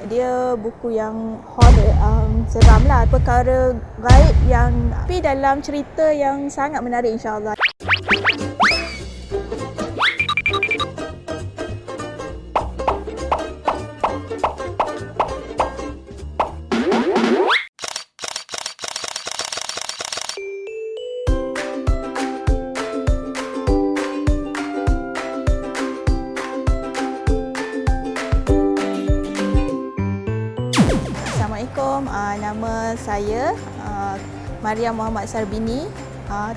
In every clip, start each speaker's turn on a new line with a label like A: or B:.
A: dia buku yang horror, seram lah, perkara gaib yang tapi dalam cerita yang sangat menarik insya-Allah. Assalamualaikum, nama saya Mariam Muhammad Sarbini,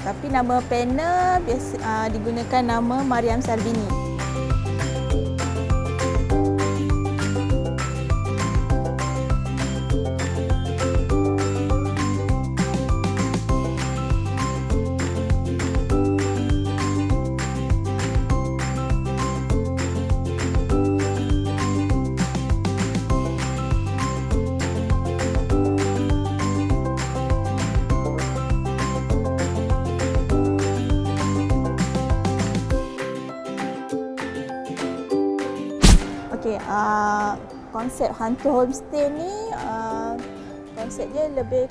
A: tapi nama panel biasa digunakan nama Mariam Sarbini. Okey, konsep hantu homestay ni konsep dia lebih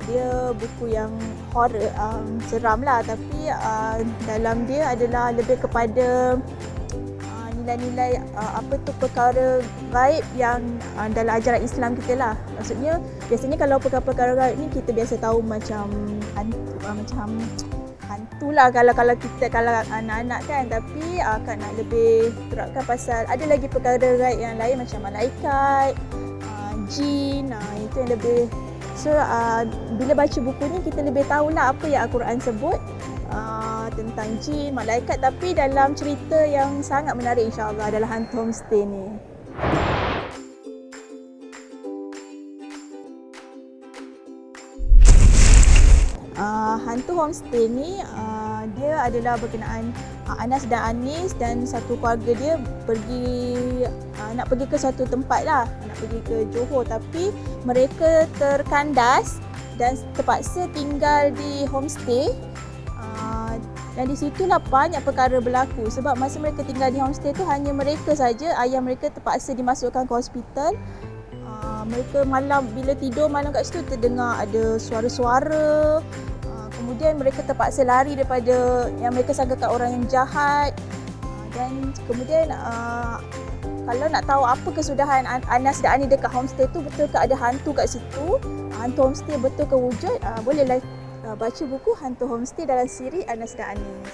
A: dia buku yang horror, seram lah, tapi dalam dia adalah lebih kepada nilai-nilai apa tu perkara gaib yang dalam ajaran Islam kita lah. Maksudnya biasanya kalau perkara-perkara gaib ni kita biasa tahu macam hantu lah kalau anak-anak kan, tapi Kak nak lebih terapkan pasal ada lagi perkara gaib yang lain macam malaikat, jin, itu yang lebih. So bila baca buku ni kita lebih tahulah apa yang Al-Quran sebut tentang jin, malaikat, tapi dalam cerita yang sangat menarik insya-Allah adalah hantu homestay ni. Hantu homestay ni dia adalah berkenaan Anas dan Anis dan satu keluarga dia nak pergi ke satu tempat lah, nak pergi ke Johor, tapi mereka terkandas dan terpaksa tinggal di homestay. Dan di situlah banyak perkara berlaku sebab masa mereka tinggal di homestay tu hanya mereka saja, ayah mereka terpaksa dimasukkan ke hospital. Mereka malam bila tidur malam kat situ terdengar ada suara-suara. Kemudian mereka terpaksa lari daripada yang mereka sangkakan orang yang jahat. Dan kemudian kalau nak tahu apa kesudahan Anas dan Ani dekat homestay tu, betul ke ada hantu kat situ, hantu homestay betul ke wujud, bolehlah baca buku Hantu Homestay dalam siri Anas dan Anis.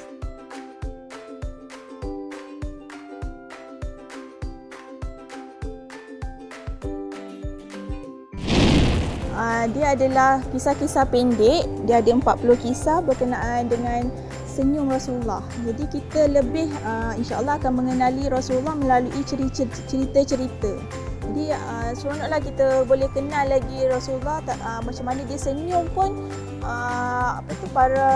A: Dia adalah kisah-kisah pendek, dia ada 40 kisah berkenaan dengan senyum Rasulullah. Jadi kita lebih insya-Allah akan mengenali Rasulullah melalui cerita-cerita. Jadi seronoklah kita boleh kenal lagi Rasulullah, macam mana dia senyum pun para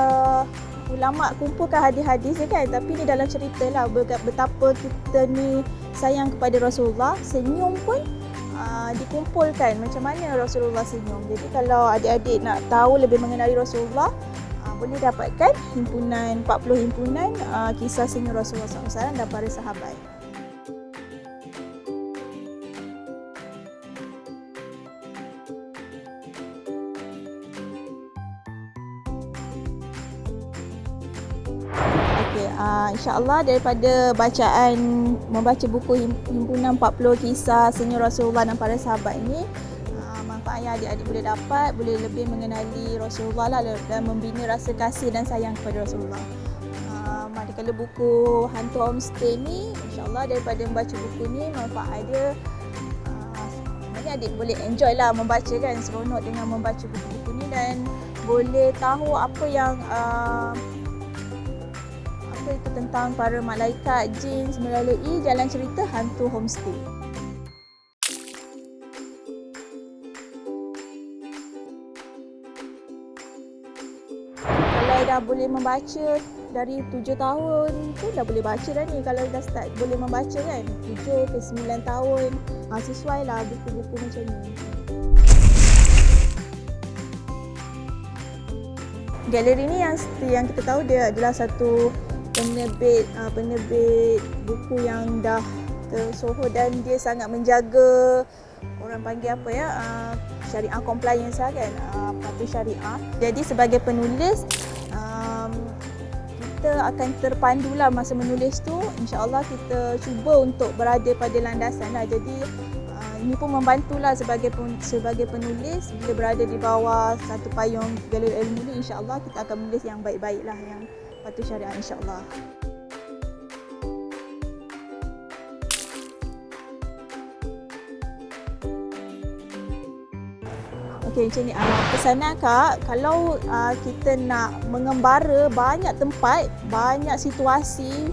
A: ulama kumpulkan hadis-hadis kan, tapi ni dalam cerita lah betapa kita ni sayang kepada Rasulullah. Senyum pun dikumpulkan macam mana Rasulullah senyum. Jadi kalau adik-adik nak tahu lebih mengenali Rasulullah, boleh dapatkan 40 himpunan kisah senyum Rasulullah SAW dan para sahabat. InsyaAllah daripada membaca buku himpunan 40 kisah senyum Rasulullah dan para sahabat ni, manfaat yang adik-adik boleh dapat, boleh lebih mengenali Rasulullah lah dan membina rasa kasih dan sayang kepada Rasulullah. Manakala buku Hantu Homestay ni, insyaAllah daripada membaca buku ni, manfaat dia sebenarnya adik boleh enjoy lah membaca kan, seronok dengan membaca buku-buku ni dan boleh tahu apa itu tentang para malaikat, jin melalui jalan cerita Hantu Homestay. Kalau dah boleh membaca dari 7 tahun tu dah boleh baca dah ni. Kalau dah start boleh membaca kan 7 ke 9 tahun, sesuai lah buku-buku macam ni. Galeri ni yang kita tahu dia adalah satu penerbit buku yang dah tersohor dan dia sangat menjaga orang panggil apa ya, syariah compliance lah kan, patuh syariah. Jadi sebagai penulis, kita akan terpandulah masa menulis tu. InsyaAllah kita cuba untuk berada pada landasan lah. Jadi ini pun membantulah sebagai penulis bila berada di bawah satu payung galeri ilmu ni. InsyaAllah kita akan menulis yang baik-baik lah, yang patuh syariah insyaAllah. Okey, macam ni. Pesanan Kak, kalau kita nak mengembara banyak tempat, banyak situasi,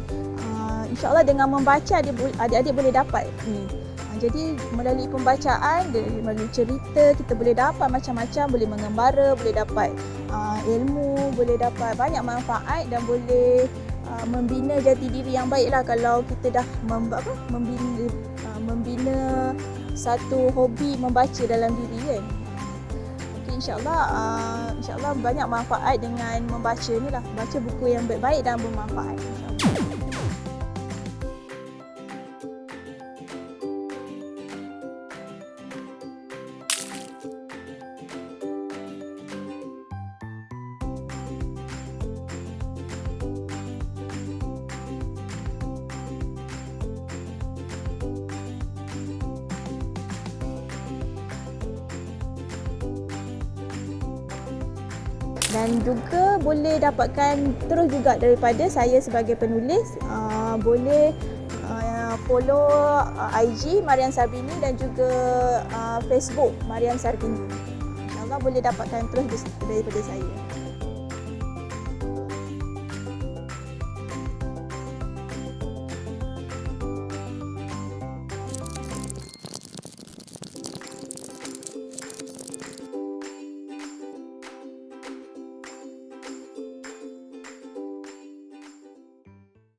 A: insyaAllah dengan membaca adik-adik boleh dapat ni. Jadi melalui pembacaan, melalui cerita, kita boleh dapat macam-macam, boleh mengembara, boleh dapat ilmu, boleh dapat banyak manfaat dan boleh membina jati diri yang baiklah kalau kita dah membina satu hobi membaca dalam diri kan. InsyaAllah banyak manfaat dengan membaca ni lah. Baca buku yang baik-baik dan bermanfaat, insyaAllah. Dan juga boleh dapatkan terus juga daripada saya sebagai penulis, boleh follow IG Marian Sarbini dan juga Facebook Marian Sarbini. InsyaAllah boleh dapatkan terus daripada saya.